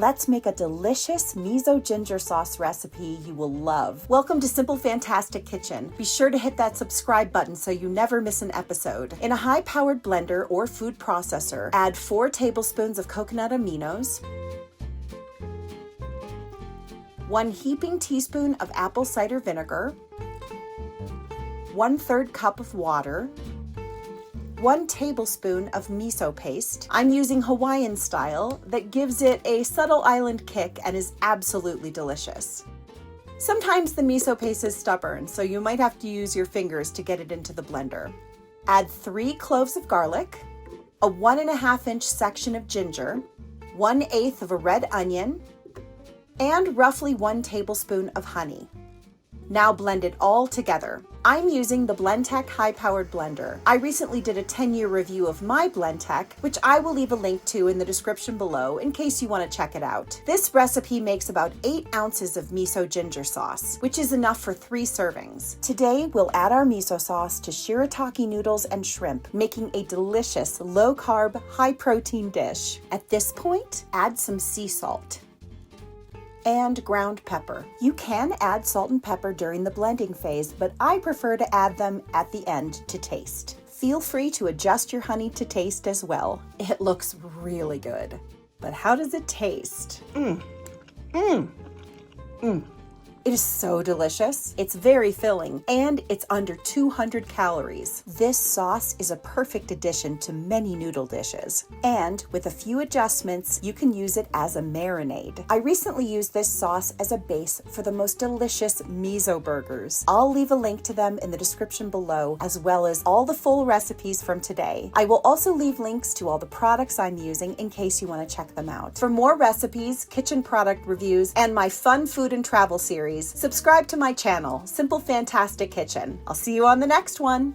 let's make a delicious miso ginger sauce recipe you will love. Welcome to Simple Fantastic Kitchen. Be sure to hit that subscribe button so you never miss an episode. In a high-powered blender or food processor, add 4 tablespoons of coconut aminos, 1 heaping teaspoon of apple cider vinegar, 1/3 cup of water, 1 tablespoon of miso paste. I'm using Hawaiian style that gives it a subtle island kick and is absolutely delicious. Sometimes the miso paste is stubborn, so you might have to use your fingers to get it into the blender. Add 3 cloves of garlic, a 1.5-inch section of ginger, 1/8 of a red onion, and roughly 1 tablespoon of honey. Now blend it all together. I'm using the Blendtec high-powered blender. I recently did a 10-year review of my Blendtec, which I will leave a link to in the description below in case you want to check it out. This recipe makes about 8 ounces of miso ginger sauce, which is enough for 3 servings. Today, we'll add our miso sauce to shirataki noodles and shrimp, making a delicious low-carb, high-protein dish. At this point, add some sea salt and ground pepper. You can add salt and pepper during the blending phase, but I prefer to add them at the end to taste. Feel free to adjust your honey to taste as well. It looks really good. But how does it taste? It is so delicious. It's very filling, and it's under 200 calories. This sauce is a perfect addition to many noodle dishes. And with a few adjustments, you can use it as a marinade. I recently used this sauce as a base for the most delicious miso burgers. I'll leave a link to them in the description below, as well as all the full recipes from today. I will also leave links to all the products I'm using in case you want to check them out. For more recipes, kitchen product reviews, and my fun food and travel series, subscribe to my channel, Simple Fantastic Kitchen. I'll see you on the next one.